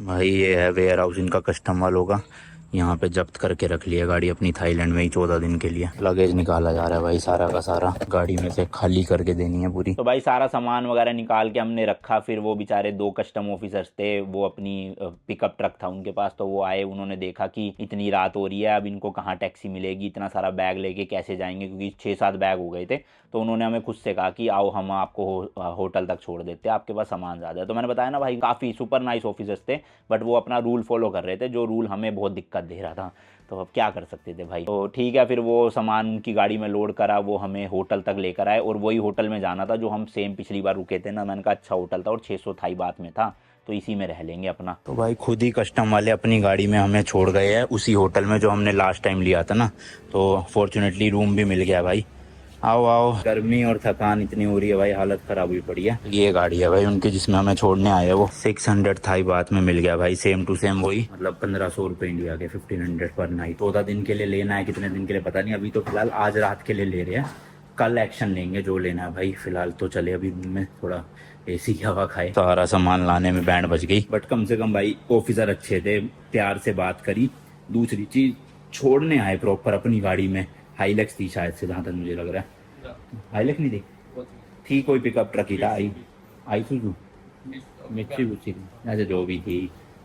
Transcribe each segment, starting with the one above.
भाई ये है वेयर हाउस इनका कस्टम वालों का। यहाँ पे जब्त करके रख लिया गाड़ी अपनी थाईलैंड में ही 14 दिन के लिए। लगेज निकाला जा रहा है भाई, सारा का सारा गाड़ी में से खाली करके देनी है पूरी। तो भाई सारा सामान वगैरह निकाल के हमने रखा। फिर वो बेचारे दो कस्टम ऑफिसर्स थे, वो अपनी पिकअप ट्रक था उनके पास, तो वो आए। उन्होंने देखा कि इतनी रात हो रही है, अब इनको कहाँ टैक्सी मिलेगी, इतना सारा बैग लेके कैसे जाएंगे, क्योंकि 6-7 बैग हो गए थे। तो उन्होंने हमें खुद से कहा कि आओ हम आपको होटल तक छोड़ देते हैं, आपके पास सामान ज़्यादा है। तो मैंने बताया ना भाई, काफ़ी सुपर नाइस ऑफिसर्स थे, बट वो अपना रूल फॉलो कर रहे थे, जो रूल हमें बहुत दिक्कत दे रहा था। तो अब क्या कर सकते थे भाई। तो ठीक है, फिर वो सामान उनकी गाड़ी में लोड करा, वो हमें होटल तक लेकर आए, और वही होटल में जाना था जो हम सेम पिछली बार रुके थे ना। मैंने कहा अच्छा होटल था और 600 थाई बात में था, तो इसी में रह लेंगे अपना। तो भाई खुद ही कस्टम वाले अपनी गाड़ी में हमें छोड़ गए हैं उसी होटल में जो हमने लास्ट टाइम लिया था ना। तो फॉर्चुनेटली रूम भी मिल गया भाई। आओ आओ, गर्मी और थकान इतनी हो रही है भाई, हालत खराब हुई पड़ी है। ये गाड़ी है भाई उनकी जिसमें हमें छोड़ने आए हैं। वो 600 थाई बात में मिल गया भाई, सेम टू सेम वही, मतलब 1500 रुपये इंडिया के, 1500 पर नाइट। 14 दिन के लिए लेना है, कितने दिन के लिए पता नहीं। अभी तो फिलहाल आज रात के लिए ले रहे हैं, कल एक्शन लेंगे जो लेना है भाई। फिलहाल तो चले अभी में थोड़ा एसी की हवा खाए। सारा सामान लाने में बैंड बज गई, बट कम से कम भाई ऑफिसर अच्छे थे, प्यार से बात करी। दूसरी चीज, छोड़ने आए प्रॉपर अपनी गाड़ी में। हाईलैक्स थी शायद से, जहाँ तक मुझे लग रहा है। हाईलैक्स नहीं थी कोई पिकअप ट्रक ही था। आई सुजू मित्सुबिशी थी, ऐसे जो भी थी।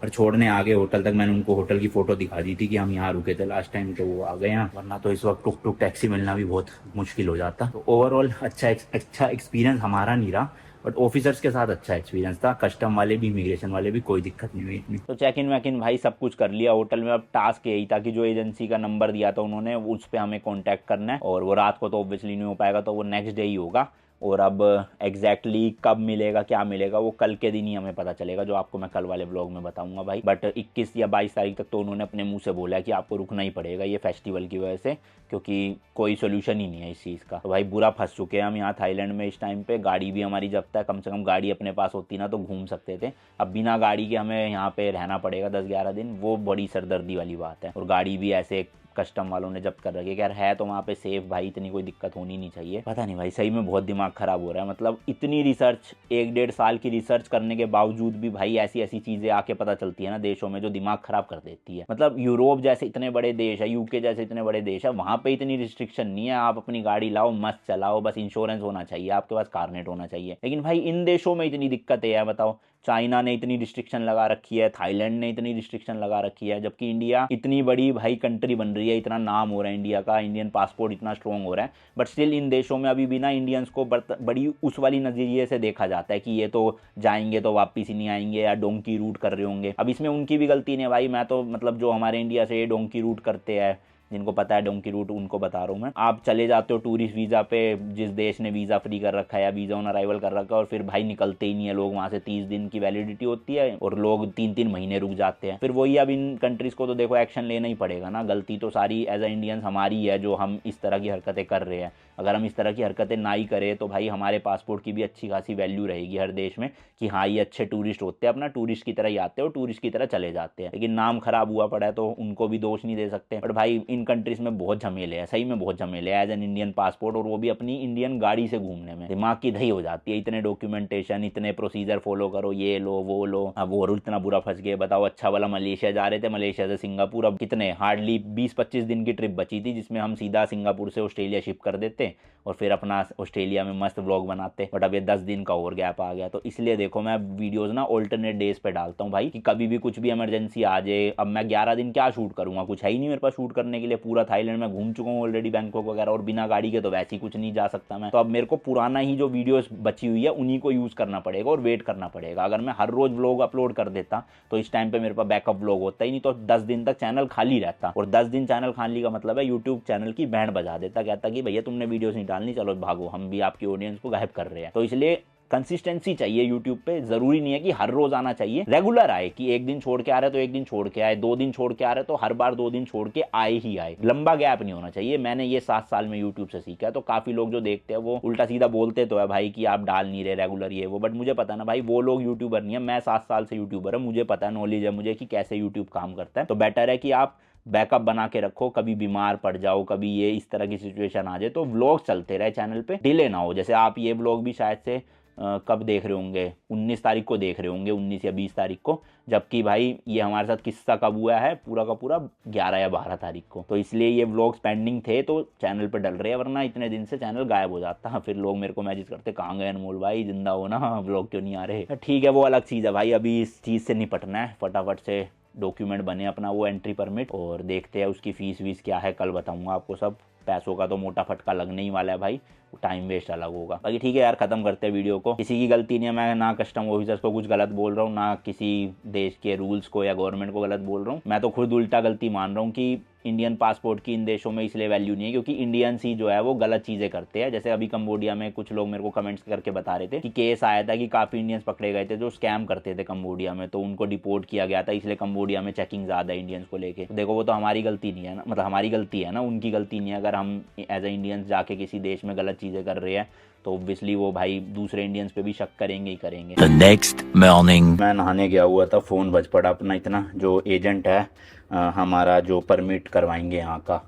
और छोड़ने आ गए होटल तक। मैंने उनको होटल की फोटो दिखा दी थी कि हम यहाँ रुके थे लास्ट टाइम, तो वो आ गए यहाँ। वरना तो इस वक्त टुक टुक टैक्सी मिलना भी बहुत मुश्किल हो जाता। तो ओवरऑल अच्छा एक्सपीरियंस हमारा नहीं रहा, बट ऑफिसर्स के साथ अच्छा एक्सपीरियंस था। कस्टम वाले भी, इमिग्रेशन वाले भी, कोई दिक्कत नहीं हुई इतनी। तो चेक इन वैक इन भाई सब कुछ कर लिया होटल में। अब टास्क यही था कि जो एजेंसी का नंबर दिया था उन्होंने, उस पर हमें कॉन्टैक्ट करना है। और वो रात को तो ऑब्वियसली नहीं हो पाएगा, तो वो नेक्स्ट डे ही होगा। और अब एग्जैक्टली कब मिलेगा, क्या मिलेगा, वो कल के दिन ही हमें पता चलेगा, जो आपको मैं कल वाले ब्लॉग में बताऊंगा भाई। बट 21 या 22 तारीख तक तो उन्होंने अपने मुंह से बोला है कि आपको रुकना ही पड़ेगा ये फेस्टिवल की वजह से, क्योंकि कोई सोल्यूशन ही नहीं है इस चीज़ का। तो भाई बुरा फंस चुके हैं हम यहाँ थाईलैंड में इस टाइम पे। गाड़ी भी हमारी जब्त है, कम से कम गाड़ी अपने पास होती ना तो घूम सकते थे। अब बिना गाड़ी के हमें यहाँ पे रहना पड़ेगा 10-11 दिन, वो बड़ी सरदर्दी वाली बात है। और गाड़ी भी ऐसे कस्टम वालों ने जब्त कर रखी है। यार है तो वहाँ पे सेफ भाई, इतनी कोई दिक्कत होनी नहीं चाहिए। पता नहीं भाई, सही में बहुत दिमाग खराब हो रहा है। मतलब इतनी रिसर्च, 1-1.5 साल की रिसर्च करने के बावजूद भी भाई ऐसी ऐसी चीजें आके पता चलती है ना देशों में, जो दिमाग खराब कर देती है। मतलब यूरोप जैसे इतने बड़े देश है, यूके जैसे इतने बड़े देश है, वहाँ पे इतनी रिस्ट्रिक्शन नहीं है। आप अपनी गाड़ी लाओ, मस्त चलाओ, बस इंश्योरेंस होना चाहिए आपके पास, कारनेट होना चाहिए। लेकिन भाई इन देशों में इतनी दिक्कतें है, बताओ। चाइना ने इतनी रिस्ट्रिक्शन लगा रखी है, थाईलैंड ने इतनी रिस्ट्रिक्शन लगा रखी है, जबकि इंडिया इतनी बड़ी भाई कंट्री बन रही है, इतना नाम हो रहा है इंडिया का, इंडियन पासपोर्ट इतना स्ट्रॉन्ग हो रहा है। बट स्टिल इन देशों में अभी भी ना इंडियंस को बड़ी उस वाली नज़रिए से देखा जाता है कि ये तो जाएंगे तो वापिस ही नहीं आएंगे, या डोंकी रूट कर रहे होंगे। अब इसमें उनकी भी गलती नहीं है भाई। मैं तो मतलब जो हमारे इंडिया से ये डोंकी रूट करते हैं, जिनको पता है डोंकी रूट, उनको बता रहा हूँ मैं। आप चले जाते हो टूरिस्ट वीज़ा पे, जिस देश ने वीज़ा फ्री कर रखा है या वीज़ा ऑन अराइवल कर रखा है, और फिर भाई निकलते ही नहीं है लोग वहाँ से। 30 दिन की वैलिडिटी होती है और लोग 3-3 महीने रुक जाते हैं। फिर वही, अब इन कंट्रीज़ को तो देखो एक्शन लेना ही पड़ेगा ना। गलती तो सारी एज अ इंडियंस हमारी है, जो हम इस तरह की हरकतें कर रहे हैं। अगर हम इस तरह की हरकतें ना ही करें तो भाई हमारे पासपोर्ट की भी अच्छी खासी वैल्यू रहेगी हर देश में, कि हाँ ये अच्छे टूरिस्ट होते हैं, अपना टूरिस्ट की तरह ही आते हैं और टूरिस्ट की तरह चले जाते हैं। लेकिन नाम खराब हुआ पड़ा है तो उनको भी दोष नहीं दे सकते। बट भाई इन कंट्रीज में बहुत झमेले हैं, सही में बहुत झमेले हैं एज एन इंडियन पासपोर्ट, और वो भी अपनी इंडियन गाड़ी से घूमने में दिमाग की दही हो जाती है। इतने डॉक्यूमेंटेशन, इतने प्रोसीजर फॉलो करो, ये लो वो लो। अब वो इतना बुरा फंस गए, बताओ। अच्छा वाला मलेशिया जा रहे थे, मलेशिया से सिंगापुर। अब कितने हार्डली 20-25 दिन की ट्रिप बची थी, जिसमें हम सीधा सिंगापुर से ऑस्ट्रेलिया शिप कर देते और फिर अपना ऑस्ट्रेलिया में मस्त व्लॉग बनाते। बट अब ये 10 दिन का और गैप आ गया। तो इसलिए देखो मैं वीडियोस ना ऑल्टरनेट डेज पे डालता हूँ भाई, कि कभी भी कुछ भी इमरजेंसी आ जाए। अब मैं 11 दिन क्या शूट करूंगा, कुछ है ही नहीं मेरे पास शूट करने के लिए। पूरा थाईलैंड में घूम चुका हूँ ऑलरेडी, बैंकॉक वगैरह, और बिना गाड़ी के तो वैसे ही कुछ नहीं जा सकता मैं। तो अब मेरे को पुराना ही जो वीडियोस बची हुई है उन्हीं को यूज करना पड़ेगा और वेट करना पड़ेगा। अगर मैं हर रोज व्लॉग अपलोड कर देता तो इस टाइम पे मेरे पास बैकअप व्लॉग होता ही नहीं, तो 10 दिन तक चैनल खाली रहता। और 10 दिन चैनल खाली का मतलब है यूट्यूब चैनल की बैंड बजा देता, कहता कि भैया तुमने वीडियोस नहीं डालनी, चलो भागो, हम भी आपकी ऑडियंस को गायब कर रहे हैं। तो इसलिए कंसिस्टेंसी चाहिए यूट्यूब पे। जरूरी नहीं है कि हर रोज आना चाहिए, रेगुलर आए, कि एक दिन छोड़ के आ रहे तो एक दिन छोड़ के आए, 2 दिन छोड़ के आ रहे तो हर बार 2 दिन छोड़ के आए ही आए। लंबा गैप नहीं होना चाहिए। मैंने ये 7 साल में यूट्यूब से सीखा है। तो काफी लोग जो देखते हैं वो उल्टा सीधा बोलते तो है भाई कि आप डाल नहीं रहे रेगुलर ये वो, बट मुझे पता ना भाई, वो लोग यूट्यूबर नहीं है, मैं 7 साल से यूट्यूबर है, मुझे पता है, नॉलेज है मुझे कि कैसे यूट्यूब काम करता है। तो बेटर है कि आप बैकअप बना के रखो, कभी बीमार पड़ जाओ, कभी ये इस तरह की सिचुएशन आ जाए तो व्लॉग चलते रहे चैनल पे, डिले ना हो। जैसे आप ये व्लॉग भी शायद से कब देख रहे होंगे, 19 तारीख को देख रहे होंगे, 19 या 20 तारीख को, जबकि भाई ये हमारे साथ किस्सा कब हुआ है पूरा का पूरा 11 या 12 तारीख को। तो इसलिए ये व्लॉग्स पेंडिंग थे तो चैनल पर डल रहे हैं, वरना इतने दिन से चैनल गायब हो जाता। फिर लोग मेरे को मैसेज करते कहाँ गए अनमोल भाई, जिंदा हो ना, व्लॉग क्यों नहीं आ रहे। ठीक है वो अलग चीज़ है भाई, अभी इस चीज़ से निपटना है, फटाफट से डॉक्यूमेंट बने अपना वो एंट्री परमिट, और देखते हैं उसकी फ़ीस वीस क्या है, कल बताऊंगा आपको सब। पैसों का तो मोटा फटका लगने ही वाला है भाई, टाइम वेस्ट अलग होगा। बाकी ठीक है यार, खत्म करते हैं वीडियो को। किसी की गलती नहीं है, मैं ना कस्टम ऑफिसर्स को कुछ गलत बोल रहा हूँ, ना किसी देश के रूल्स को या गवर्नमेंट को गलत बोल रहा हूँ। मैं तो खुद उल्टा गलती मान रहा हूँ कि इंडियन पासपोर्ट की इन देशों में इसलिए वैल्यू नहीं है क्योंकि इंडियंस ही जो है वो गलत चीज़ें करते हैं। जैसे अभी कंबोडिया में कुछ लोग मेरे को कमेंट्स करके बता रहे थे कि केस आया था कि काफ़ी इंडियंस पकड़े गए थे जो स्कैम करते थे कंबोडिया में, तो उनको डिपोर्ट किया गया था, इसलिए कंबोडिया में चेकिंग ज़्यादा है इंडियंस को लेके। तो देखो वो तो हमारी गलती नहीं है ना, मतलब हमारी गलती है ना, उनकी गलती नहीं है। अगर हम एज ए इंडियंस जाके किसी देश में गलत चीज़ें कर रहे हैं तो ऑब्वियसली वो भाई दूसरे इंडियंस पे भी शक करेंगे ही करेंगे। The next morning. मैं नहाने गया हुआ था, फ़ोन बज पड़ा अपना इतना, जो एजेंट है हमारा जो परमिट करवाएंगे यहाँ का,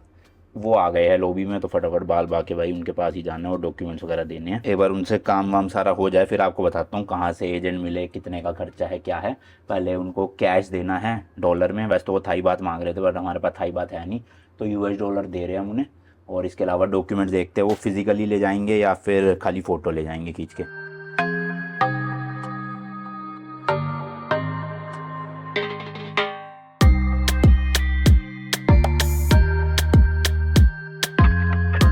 वो आ गए हैं लॉबी में। तो फटाफट बाल बा के भाई उनके पास ही जाना है और डॉक्यूमेंट्स वगैरह देने हैं। एक बार उनसे काम वाम सारा हो जाए फिर आपको बताता हूँ कहाँ से एजेंट मिले, कितने का खर्चा है, क्या है। पहले उनको कैश देना है डॉलर में, वैसे तो वो थाई बात मांग रहे थे बट हमारे पास थाई बात है नहीं, तो US डॉलर दे रहे हैं हम उन्हें। और इसके अलावा डॉक्यूमेंट्स देखते हैं वो फिजिकली ले जाएंगे या फिर खाली फ़ोटो ले जाएंगे खींच के।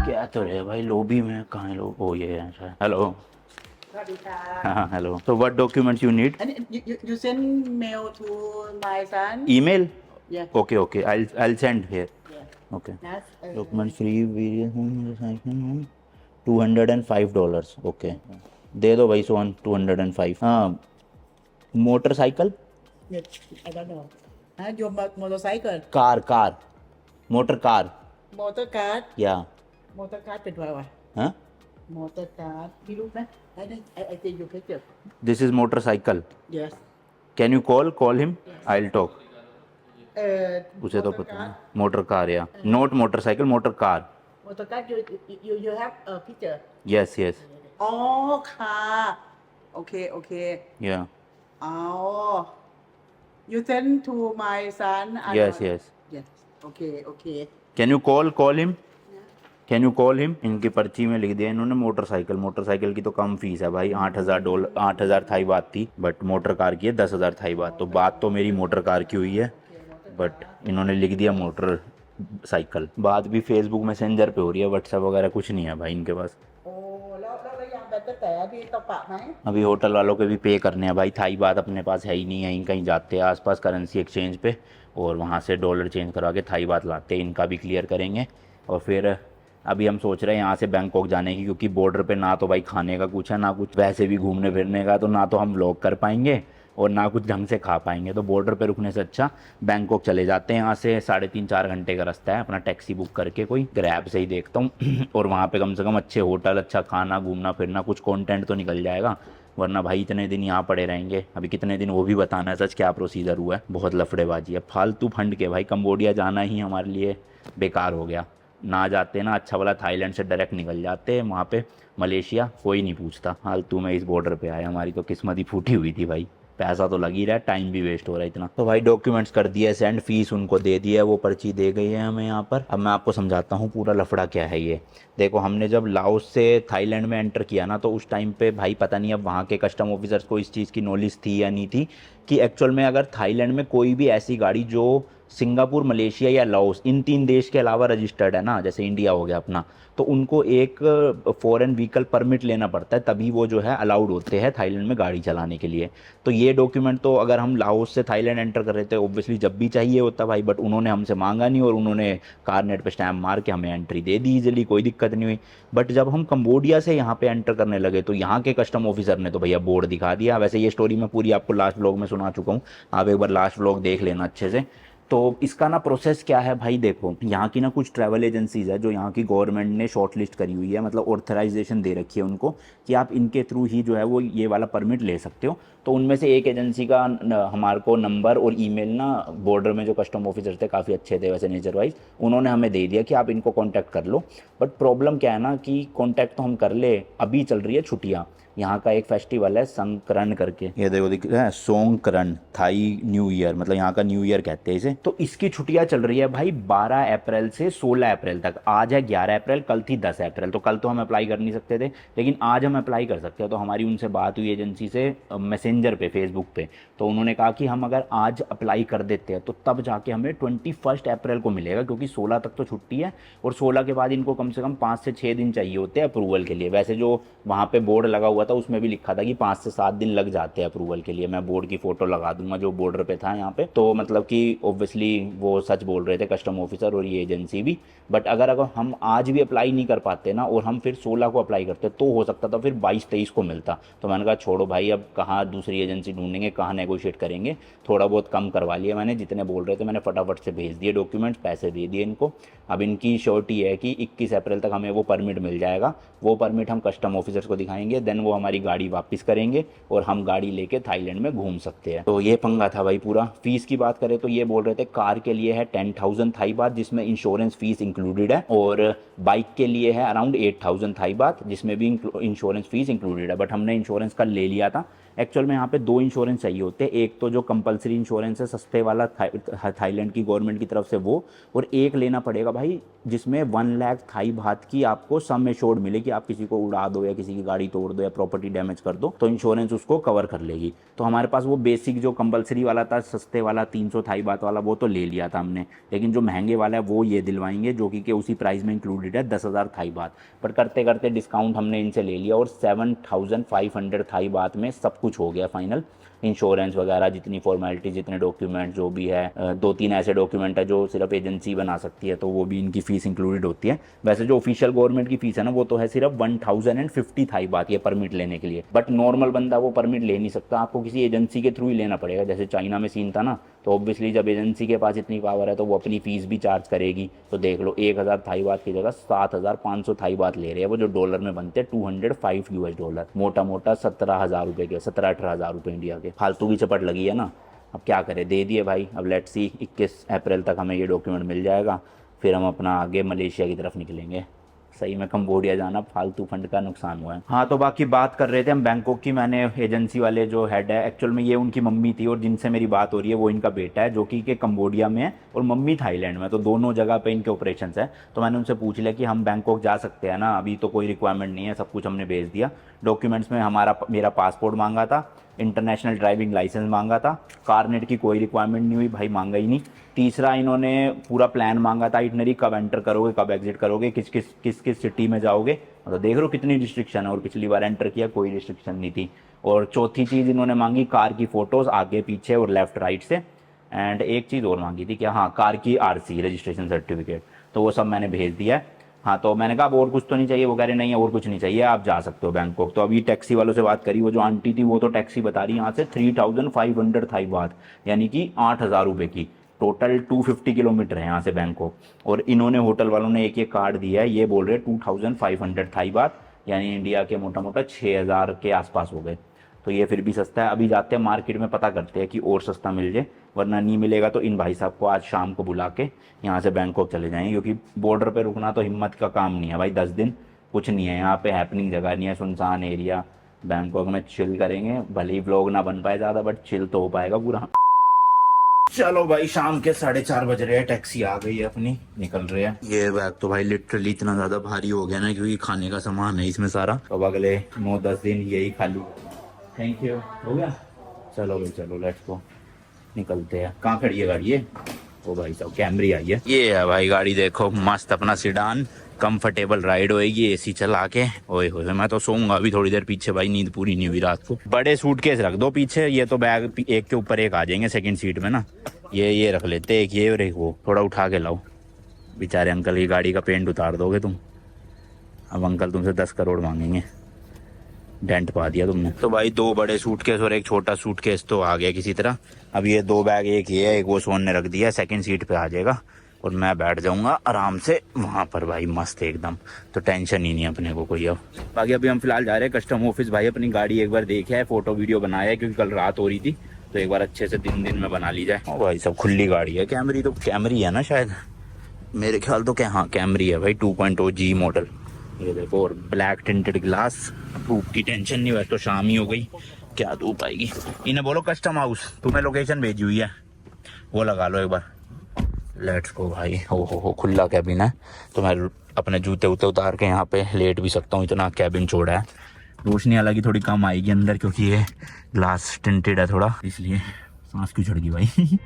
क्या तो रहे भाई लॉबी में, कहाँ है लोग, ओ ये है शायद। हेलो हाँ hello, so what documents you need? And you send mail to my son? Email? Yeah. Okay, I'll send here. Yeah. Okay. That's Document free various $205. Okay. दे दो भाई सोन 205। हाँ motorcycle, yes, I don't know. Your motorcycle? Car motor car Motor car? या Motor car เป็นไรวะ हाँ Motor car มีรูปไหม I take your picture. This is motorcycle. Yes. Can you call him, I will talk. उसे तो motor पता car? है motor car या not motorcycle, motor car. Motor car you have a picture? Yes Oh, car. Okay. या Oh. You send to my son? Yes Yes. Okay. Can you call him, can you call him. इनकी पर्ची में लिख दिया इन्होंने motorcycle की तो कम fees है भाई, $8,000 थाई बात थी, बट मोटर कार की है 10,000 थाई बात। तो बात तो मेरी मोटर कार की हुई है बट इन्होंने लिख दिया मोटर साइकिल। बात भी फेसबुक मैसेंजर पे हो रही है, व्हाट्सएप वगैरह कुछ नहीं है भाई इनके पास। โอ้แล้วยังแบบแต่ที่ตะปะไหม अभी होटल वालों के भी पे करने हैं भाई, थाई बात अपने पास है ही नहीं है, कहीं जाते हैं आसपास करेंसी एक्सचेंज पे और वहाँ से डॉलर चेंज करवा के थाई बात लाते हैं, इनका भी क्लियर करेंगे। और फिर अभी हम सोच रहे हैं यहाँ से बैंकॉक जाने की, क्योंकि बॉर्डर पे ना तो भाई खाने का कुछ है ना कुछ वैसे भी घूमने फिरने का, तो ना तो हम व्लॉग कर पाएंगे और ना कुछ ढंग से खा पाएंगे। तो बॉर्डर पे रुकने से अच्छा बैंकॉक चले जाते हैं। यहाँ से 3.5-4 घंटे का रास्ता है, अपना टैक्सी बुक करके कोई ग्रैब से ही देखता हूँ और वहाँ पे कम से कम अच्छे होटल, अच्छा खाना, घूमना फिरना, कुछ कंटेंट तो निकल जाएगा। वरना भाई इतने दिन यहाँ पड़े रहेंगे, अभी कितने दिन वो भी बताना है सच क्या प्रोसीजर हुआ है। बहुत लफड़ेबाजी है फालतू फंड के भाई, कंबोडिया जाना ही हमारे लिए बेकार हो गया। ना जाते ना अच्छा वाला थाईलैंड से डायरेक्ट निकल जाते वहाँ पे मलेशिया, कोई नहीं पूछता। फालतू में इस बॉर्डर पे आए, हमारी तो किस्मत ही फूटी हुई थी भाई, पैसा तो लग ही रहा है, टाइम भी वेस्ट हो रहा है इतना। तो भाई डॉक्यूमेंट्स कर दिए सेंड, फीस उनको दे दी है, वो पर्ची दे गई है हमें यहाँ पर। अब मैं आपको समझाता हूँ पूरा लफड़ा क्या है ये। देखो हमने जब लाओस से थाईलैंड में एंटर किया ना, तो उस टाइम पे भाई पता नहीं अब वहाँ के कस्टम ऑफिसर्स को इस चीज़ की नॉलेज थी या नहीं थी कि एक्चुअल में अगर थाईलैंड में कोई भी ऐसी गाड़ी जो सिंगापुर, मलेशिया या लाओस इन 3 देश के अलावा रजिस्टर्ड है ना, जैसे इंडिया हो गया अपना, तो उनको एक फॉरेन व्हीकल परमिट लेना पड़ता है, तभी वो जो है अलाउड होते हैं थाईलैंड में गाड़ी चलाने के लिए। तो ये डॉक्यूमेंट तो अगर हम लाओस से थाईलैंड एंटर कर रहे थे ऑब्वियसली जब भी चाहिए होता भाई, बट उन्होंने हमसे मांगा नहीं और उन्होंने कारनेट पे स्टैम्प मार के हमें एंट्री दे दी ईजिली, कोई दिक्कत नहीं हुई। बट जब हम कंबोडिया से यहाँ पे एंटर करने लगे तो यहाँ के कस्टम ऑफिसर ने तो भैया बोर्ड दिखा दिया। वैसे ये स्टोरी मैं पूरी आपको लास्ट व्लॉग में सुना चुका हूँ, आप एक बार लास्ट व्लॉग देख लेना अच्छे से। तो इसका ना प्रोसेस क्या है भाई, देखो यहाँ की ना कुछ ट्रैवल एजेंसीज है जो यहाँ की गवर्नमेंट ने शॉर्ट लिस्ट करी हुई है, मतलब ऑथराइजेशन दे रखी है उनको कि आप इनके थ्रू ही जो है वो ये वाला परमिट ले सकते हो। तो उनमें से एक एजेंसी का हमारे को नंबर और ईमेल ना बॉर्डर में जो कस्टम ऑफिसर थे काफ़ी अच्छे थे वैसे नेचर वाइज, उन्होंने हमें दे दिया कि आप इनको कांटेक्ट कर लो। बट प्रॉब्लम क्या है ना कि कांटेक्ट तो हम कर ले, अभी चल रही है छुट्टियाँ, यहाँ का एक फेस्टिवल है संकरण करके, ये देखो दिख रहा है सोंगकरण, थाई न्यू ईयर, मतलब यहाँ का न्यू ईयर कहते हैं इसे। तो इसकी छुट्टियाँ चल रही है भाई 12 अप्रैल से 16 अप्रैल तक। आज है 11 अप्रैल, कल थी 10 अप्रैल, तो कल तो हम अप्लाई कर नहीं सकते थे, लेकिन आज हम अप्लाई कर सकते हैं। तो हमारी उनसे बात हुई एजेंसी से मैसेंजर पे, फेसबुक पे, तो उन्होंने कहा कि हम अगर आज अप्लाई कर देते हैं तो तब जाके हमें 21 अप्रैल को मिलेगा, क्योंकि 16 तक तो छुट्टी है और 16 के बाद इनको कम से कम 5 से 6 दिन चाहिए होते हैं अप्रूवल के लिए। वैसे जो वहाँ पे बोर्ड लगा हुआ था उसमें भी लिखा था कि 5 से 7 दिन लग जाते हैं अप्रूवल के लिए। मैं बोर्ड की फोटो लगा दूंगा जो बॉर्डर पे था यहाँ पे, तो मतलब कि ऑब्वियसली वो सच बोल रहे थे कस्टम ऑफिसर और ये एजेंसी भी। बट अगर हम आज भी अप्लाई नहीं कर पाते ना और हम फिर 16 को अप्लाई करते तो हो सकता था फिर 22-23 को मिलता। तो मैंने कहा छोड़ो भाई, अब कहाँ दूसरी एजेंसी ढूंढेंगे, कहाँ नेगोशिएट करेंगे, थोड़ा बहुत कम करवा लिया मैंने, जितने बोल रहे थे मैंने फटाफट से भेज दिए डॉक्यूमेंट्स, पैसे दे दिए इनको। अब इनकी श्योरिटी है कि 21 अप्रैल तक हमें वो परमिट मिल जाएगा, वो परमिट हम कस्टम ऑफिसर्स को दिखाएंगे, देन वो हमारी गाड़ी वापस करेंगे और हम गाड़ी लेके थाईलैंड में घूम सकते हैं। तो ये पंगा था भाई पूरा। फीस की बात करें तो ये बोल रहे थे कार के लिए है 10,000 थाई बात जिसमें इंश्योरेंस फीस इंक्लूडेड है, और बाइक के लिए है अराउंड 8,000 थाई बात जिसमें भी इंश्योरेंस फीस इंक्लूडेड है। बट हमने इंश्योरेंस का ले लिया था। एक्चुअल में यहाँ पे 2 इंश्योरेंस चाहिए होते हैं, एक तो जो कंपलसरी इंश्योरेंस है सस्ते वाला थाईलैंड की गवर्नमेंट की तरफ से वो, और एक लेना पड़ेगा भाई जिसमें 1 लाख थाई बात की आपको सम एश्योर्ड मिले कि आप किसी को उड़ा दो या किसी की गाड़ी तोड़ दो या प्रॉपर्टी डैमेज कर दो तो इंश्योरेंस उसको कवर कर लेगी। तो हमारे पास वो बेसिक जो कंपलसरी वाला था सस्ते वाला 300 थाई बात वाला वो तो ले लिया था हमने, लेकिन जो महंगे वाला है वो ये दिलवाएंगे जो कि उसी प्राइस में इंक्लूडेड है 10,000 थाई बात। पर करते करते डिस्काउंट हमने इनसे ले लिया और 7,500 थाई बात में सब कुछ हो गया फाइनल। इंश्योरेंस वगैरह जितनी फॉर्मेलिटी, जितने डॉक्यूमेंट जो भी है, 2-3 ऐसे डॉक्यूमेंट है जो सिर्फ एजेंसी बना सकती है तो वो भी इनकी फ़ीस इंक्लूडेड होती है। वैसे जो ऑफिशियल गवर्नमेंट की फ़ीस है ना वो तो है सिर्फ 1,050 थाई बात ये परमिट लेने के लिए, बट नॉर्मल बंदा वो परमिट ले नहीं सकता, आपको किसी एजेंसी के थ्रू ही लेना पड़ेगा। जैसे चाइना में सीन था ना, तो ऑब्वियसली जब एजेंसी के पास इतनी पावर है तो वो अपनी फ़ीस भी चार्ज करेगी। तो देख लो 1,000 थाई बात की जगह 7,500 थाई बात ले रहे हैं वो, जो डॉलर में बनते हैं $205, मोटा मोटा 17,000 रुपये के, 17-18,000 रुपये इंडिया के। फालतू की चपट लगी है ना, अब क्या करें, दे दिए भाई। अब लेट्स सी 21 अप्रैल तक हमें ये डॉक्यूमेंट मिल जाएगा, फिर हम अपना आगे मलेशिया की तरफ निकलेंगे। सही में कंबोडिया जाना फालतू फंड का नुकसान हुआ है। हाँ, तो बाकी बात कर रहे थे हम बैंकॉक की। मैंने एजेंसी वाले जो हेड है, एक्चुअल में ये उनकी मम्मी थी और जिनसे मेरी बात हो रही है वो इनका बेटा है जो कि कंबोडिया में है और मम्मी थाईलैंड में, तो दोनों जगह पे इनके ऑपरेशंस है। तो मैंने उनसे पूछ लिया कि हम बैंकॉक जा सकते हैं ना, अभी तो कोई रिक्वायरमेंट नहीं है, सब कुछ हमने भेज दिया। डॉक्यूमेंट्स में मेरा पासपोर्ट मांगा था, इंटरनेशनल ड्राइविंग लाइसेंस मांगा था, कारनेट की कोई रिक्वायरमेंट नहीं हुई भाई, मांगा ही नहीं। तीसरा इन्होंने पूरा प्लान मांगा था इटनरी, कब एंटर करोगे, कब एग्जिट करोगे, किस किस सिटी में जाओगे, मतलब देख लो कितनी रिस्ट्रिक्शन है, और पिछली बार एंटर किया कोई रिस्ट्रिक्शन नहीं थी। और चौथी चीज़ इन्होंने मांगी कार की फ़ोटोज़ आगे पीछे और लेफ़्ट राइट से, एंड एक चीज़ और मांगी थी क्या, हाँ, कार की RC रजिस्ट्रेशन सर्टिफिकेट, तो वो सब मैंने भेज दिया है। हाँ, तो मैंने कहा अब और कुछ तो नहीं चाहिए, वो कह रहे नहीं और कुछ नहीं चाहिए, आप जा सकते हो बैंकॉक। तो अभी टैक्सी वालों से बात करी, वो जो आंटी थी वो तो टैक्सी बता रही यहाँ से 3,500 थाई बात, यानी कि 8,000 रुपये की। टोटल 250 किलोमीटर है यहाँ से बैंकॉक, और इन्होंने होटल वालों ने एक कार्ड दिया है, ये बोल रहे 2,500 थाई बात, यानी इंडिया के मोटा मोटा 6,000 के आसपास हो गए। तो ये फिर भी सस्ता है। अभी जाते हैं मार्केट में, पता करते हैं कि और सस्ता मिल जाए, वरना नहीं मिलेगा तो इन भाई साहब को आज शाम को बुला के यहाँ से बैंकॉक चले जाएंगे, क्योंकि बॉर्डर पे रुकना तो हिम्मत का काम नहीं है भाई। 10 दिन कुछ नहीं है यहाँ पे, हैपनिंग जगह नहीं है, सुनसान एरिया। बैंकॉक में चिल करेंगे, भले ही व्लॉग ना बन पाए ज़्यादा, बट चिल तो हो पाएगा पूरा। चलो भाई, शाम के 4:30 बज रहे हैं, टैक्सी आ गई है अपनी, निकल रहे हैं। ये बैग तो भाई लिटरली इतना ज़्यादा भारी हो गया ना, क्योंकि खाने का सामान है इसमें सारा। अब अगले 9-10 दिन यही खाली। थैंक यू, हो गया। चलो भाई चलो, लेट्स गो, निकलते हैं। कहाँ खड़ी है गाड़ी ये? ओ भाई साहब, कैमरी आई है। ये है भाई गाड़ी, देखो मस्त अपना सीडान, कंफर्टेबल राइड होएगी एसी चला के। ओए होए, मैं तो सोऊंगा अभी थोड़ी देर पीछे भाई, नींद पूरी नहीं हुई रात को। बड़े सूटकेस रख दो पीछे, ये तो बैग एक के ऊपर एक आ जाएंगे सेकंड सीट में ना। ये रख लेते, एक ये और एक वो, थोड़ा उठा के लाओ। बेचारे अंकल की गाड़ी का पेंट उतार दोगे तुम, अब अंकल तुमसे 10 करोड़ मांगेंगे, डेंट पा दिया तुमने। तो भाई 2 बड़े सूटकेस और एक छोटा सूटकेस तो आ गया किसी तरह। अब ये 2 बैग, एक ये है, एक वो सोन ने रख दिया, सेकंड सीट पे आ जाएगा। और मैं बैठ जाऊंगा आराम से वहाँ पर भाई, मस्त एकदम। तो टेंशन ही नहीं अपने को कोई। अब बाकी अभी हम फिलहाल जा रहे हैं कस्टम ऑफिस। भाई अपनी गाड़ी एक बार देखे है, फोटो वीडियो बनाया है, क्योंकि कल रात हो रही थी, तो एक बार अच्छे से दिन में बना ली जाए। ओ भाई सब खुली गाड़ी है। कैमरी तो कैमरी है ना शायद, मेरे ख्याल तो क्या, हाँ कैमरी है भाई, 2.0 G मॉडल। ये देखो, और ब्लैक टिंटेड ग्लास। धूप की टेंशन नहीं, वैसे तो शाम ही हो गई, क्या धूप आएगी। इन्हें बोलो कस्टम हाउस, तुम्हें लोकेशन भेजी हुई है, वो लगा लो एक बार। लेट्स गो भाई। हो खुला कैबिन है, तो मैं अपने जूते उते उतार के यहाँ पे लेट भी सकता हूँ, इतना कैबिन छोड़ा है। रोशनी हालांकि थोड़ी कम आएगी अंदर, क्योंकि ये ग्लास टिंटेड है थोड़ा, इसलिए। सांस क्यों चढ़ गई भाई।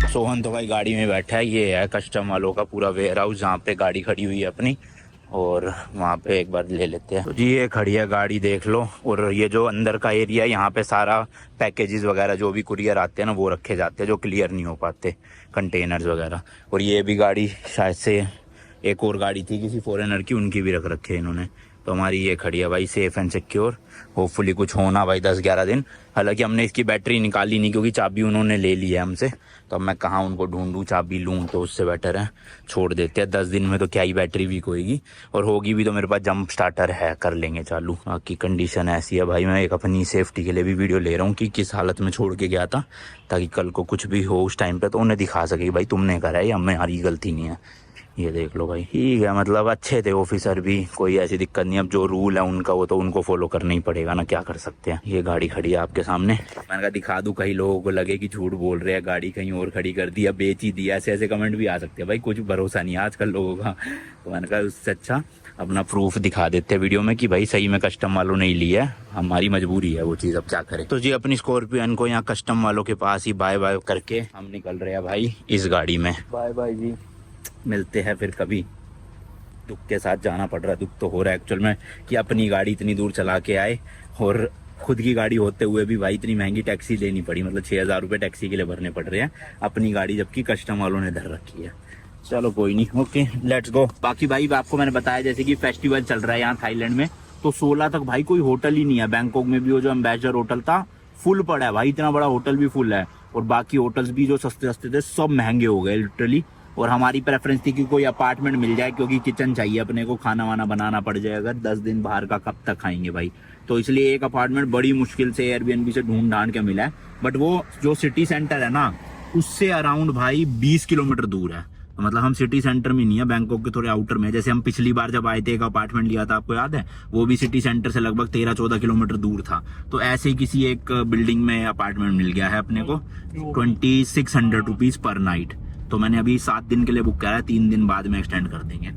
सोहन तो भाई गाड़ी में बैठा है। ये है कस्टम वालों का पूरा वेयर हाउस, जहाँ पे गाड़ी खड़ी हुई है अपनी, और वहाँ पे एक बार ले लेते हैं। तो जी ये खड़ी है गाड़ी, देख लो। और ये जो अंदर का एरिया है, यहाँ पे सारा पैकेजेस वगैरह जो भी कुरियर आते हैं ना, वो रखे जाते हैं, जो क्लियर नहीं हो पाते, कंटेनर्स वगैरह। और ये भी गाड़ी शायद से एक और गाड़ी थी किसी फॉरेनर की, उनकी भी रख रखे हैं इन्होंने। तो हमारी ये खड़ी है भाई सेफ एंड सिक्योर। होपफुली कुछ होना भाई 10-11 दिन। हालांकि हमने इसकी बैटरी निकाली नहीं, क्योंकि चाबी उन्होंने ले ली है हमसे, तो अब मैं कहाँ उनको ढूंढूं चाबी लूँ, तो उससे बेटर है छोड़ देते हैं। 10 दिन में तो क्या ही बैटरी वीक होएगी, और होगी भी तो मेरे पास जंप स्टार्टर है, कर लेंगे चालू। बाकी कंडीशन ऐसी है भाई, मैं एक अपनी सेफ्टी के लिए भी वीडियो ले रहा हूँ कि किस हालत में छोड़ के गया था, ताकि कल को कुछ भी हो उस टाइम पे तो उन्हें दिखा सके भाई तुमने करा है, या हमारी गलती नहीं है। ये देख लो भाई, ठीक है, मतलब अच्छे थे ऑफिसर भी, कोई ऐसी दिक्कत नहीं। अब जो रूल है उनका, वो तो उनको फॉलो करना ही पड़ेगा ना, क्या कर सकते हैं। ये गाड़ी खड़ी है आपके सामने, मैंने कहा दिखा दूं, कहीं लोगों को लगे कि झूठ बोल रहे हैं, गाड़ी कहीं और खड़ी कर दी या बेच ही दिया, ऐसे कमेंट भी आ सकते हैं भाई, कुछ भरोसा नहीं है आजकल लोगों का। तो मैंने कहा उससे अच्छा अपना प्रूफ दिखा देते हैं वीडियो में कि भाई सही में कस्टम वालों ने ही लिया है, हमारी मजबूरी है वो चीज़, अब क्या करें। तो जी अपनी स्कॉर्पियन को यहाँ कस्टम वालों के पास ही बाय बाय करके हम निकल रहे हैं भाई इस गाड़ी में। बाय बाय जी, मिलते हैं फिर कभी। दुख के साथ जाना पड़ रहा है, दुख तो हो रहा है एक्चुअल में, कि अपनी गाड़ी इतनी दूर चला के आए, और खुद की गाड़ी होते हुए भी भाई इतनी महंगी टैक्सी लेनी पड़ी, मतलब 6,000 रुपये टैक्सी के लिए भरने पड़ रहे हैं, अपनी गाड़ी जबकि कस्टम वालों ने धर रखी है। चलो कोई नहीं, ओके लेट्स गो। बाकी भाई आपको मैंने बताया जैसे कि फेस्टिवल चल रहा है यहाँ थाईलैंड में, तो 16 तक भाई कोई होटल ही नहीं है। बैंकॉक में भी वो जो एम्बेसडर होटल था फुल पड़ा है भाई, इतना बड़ा होटल भी फुल है, और बाकी होटल्स भी जो सस्ते सस्ते थे सब महंगे हो गए लिटरली। और हमारी प्रेफरेंस थी कि कोई अपार्टमेंट मिल जाए, क्योंकि किचन चाहिए अपने को, खाना वाना बनाना पड़ जाए, अगर 10 दिन बाहर का कब तक खाएंगे भाई। तो इसलिए एक अपार्टमेंट बड़ी मुश्किल से एयरबीएनबी से ढूंढ ढांड के मिला है, बट वो जो सिटी सेंटर है ना, उससे अराउंड भाई 20 किलोमीटर दूर है। तो मतलब हम सिटी सेंटर में नहीं है, बैंकॉक के थोड़े आउटर में। जैसे हम पिछली बार जब आए थे एक अपार्टमेंट लिया था, आपको याद है, वो भी सिटी सेंटर से लगभग 13-14 किलोमीटर दूर था। तो ऐसे ही किसी एक बिल्डिंग में अपार्टमेंट मिल गया है अपने को 2600 रुपीज पर नाइट। तो मैंने अभी 7 दिन के लिए बुक करा है, 3 दिन बाद में एक्सटेंड कर देंगे।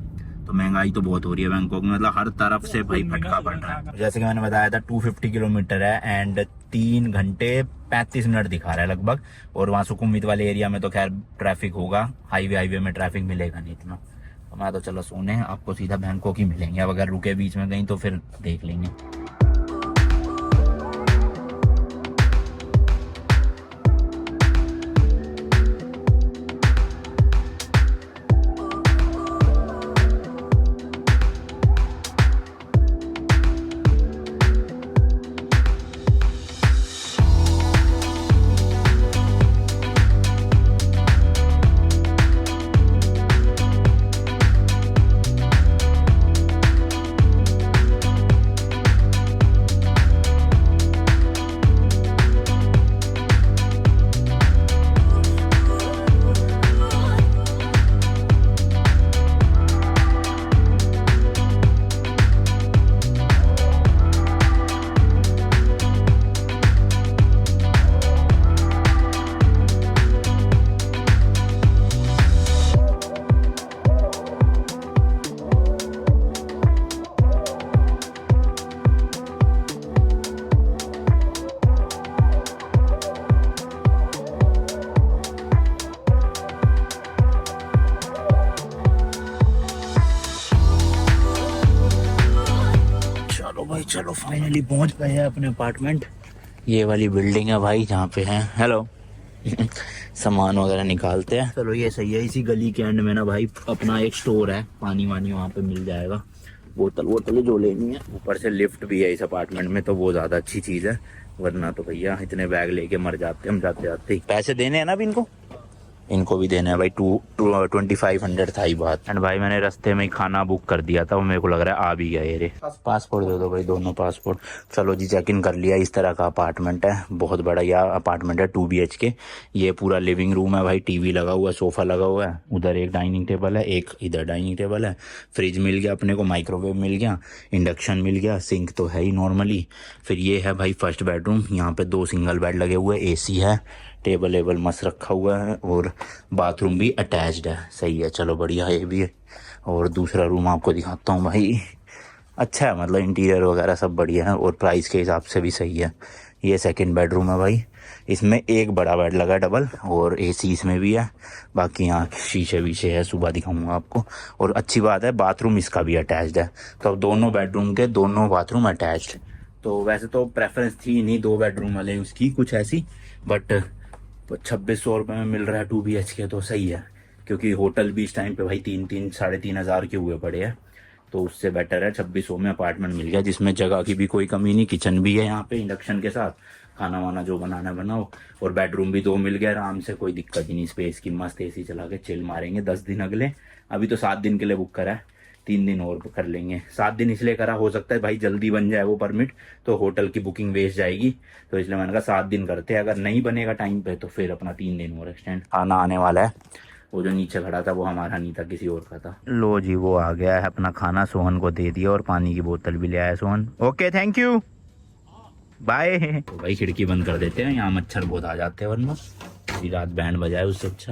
तो महंगाई तो बहुत हो रही है बैंकॉक में, मतलब हर तरफ से भाई फटका पड़ रहा है। जैसे कि मैंने बताया था 250 किलोमीटर है एंड 3 घंटे 35 मिनट दिखा रहा है लगभग। और वहाँ सुकुमवित वाले एरिया में तो खैर ट्रैफिक होगा, हाईवे में ट्रैफिक मिलेगा नहीं इतना। तो मैं तो चलो सोने, आपको सीधा बैंकॉक ही मिलेंगे। अब अगर रुके बीच में कहीं तो फिर देख लेंगे। भाई चलो फाइनली पहुंच गए हैं अपने अपार्टमेंट। ये वाली बिल्डिंग है भाई जहाँ पे है। हेलो सामान वगैरह निकालते हैं। चलो ये सही है, इसी गली के एंड में ना भाई अपना एक स्टोर है, पानी वानी वहाँ पे मिल जाएगा, बोतल वोतल जो लेनी है। ऊपर से लिफ्ट भी है इस अपार्टमेंट में, तो वो ज़्यादा अच्छी चीज़ है, वरना तो भैया इतने बैग लेके मर जाते हम जाते जाते ही। पैसे देने हैं ना अभी इनको भी देना है भाई, 2500 था ही बात। एंड भाई मैंने रास्ते में ही खाना बुक कर दिया था, वो मेरे को लग रहा है आ भी गया ये रे। पासपोर्ट दे दो भाई, दोनों पासपोर्ट। चलो जी चेक इन कर लिया। इस तरह का अपार्टमेंट है, बहुत बड़ा यह अपार्टमेंट है, 2 BHK। ये पूरा लिविंग रूम है भाई, टीवी लगा हुआ है, सोफा लगा हुआ है, उधर एक डाइनिंग टेबल है, एक इधर डाइनिंग टेबल है, फ्रिज मिल गया अपने को, माइक्रोवेव मिल गया, इंडक्शन मिल गया, सिंक तो है ही नॉर्मली। फिर ये है भाई फर्स्ट बेडरूम, यहाँ पे 2 सिंगल बेड लगे हुए, AC है, टेबल एबल मस्त रखा हुआ है, और बाथरूम भी अटैच्ड है। सही है, चलो बढ़िया है ये भी है। और दूसरा रूम आपको दिखाता हूँ भाई, अच्छा है, मतलब इंटीरियर वगैरह सब बढ़िया है, और प्राइस के हिसाब से भी सही है। ये सेकंड बेडरूम है भाई, इसमें एक बड़ा बेड लगा है डबल, और AC इसमें भी है। बाकी यहाँ शीशे वीशे है, सुबह दिखाऊंगा आपको। और अच्छी बात है बाथरूम इसका भी अटैच्ड है, तो अब दोनों बेडरूम के दोनों बाथरूम अटैच्ड। तो वैसे तो प्रेफरेंस थी नहीं 2 बेडरूम वाले उसकी कुछ ऐसी, बट 2600 रुपये में मिल रहा है 2 BHK, तो सही है। क्योंकि होटल भी इस टाइम पे भाई 3-3 हज़ार के हुए पड़े हैं, तो उससे बेटर है 2600 में अपार्टमेंट मिल गया, जिसमें जगह की भी कोई कमी नहीं, किचन भी है यहाँ पे इंडक्शन के साथ, खाना वाना जो बनाना बनाओ, और बेडरूम भी 2 मिल गया आराम से, कोई दिक्कत ही नहीं, स्पेस की, मस्त AC चला के चिल मारेंगे 10 दिन अगले। अभी तो 7 दिन के लिए बुक करा है, 3 दिन और कर लेंगे। 7 दिन इसलिए करा, हो सकता है भाई जल्दी बन जाए वो परमिट, तो होटल की बुकिंग वेस्ट जाएगी, तो इसलिए मैंने कहा 7 दिन करते हैं, अगर नहीं बनेगा टाइम पे तो फिर अपना 3 दिन और एक्सटेंड। खाना आने वाला है, वो जो नीचे खड़ा था वो हमारा नहीं था, किसी और का था। लो जी वो आ गया है अपना खाना, सोहन को दे दिया, और पानी की बोतल भी ले आया Sohan. Okay thank you, bye. तो भाई खिड़की बंद कर देते हैं, यहाँ मच्छर बहुत आ जाते हैं, वरना पूरी रात बैंड बजाए उससे अच्छा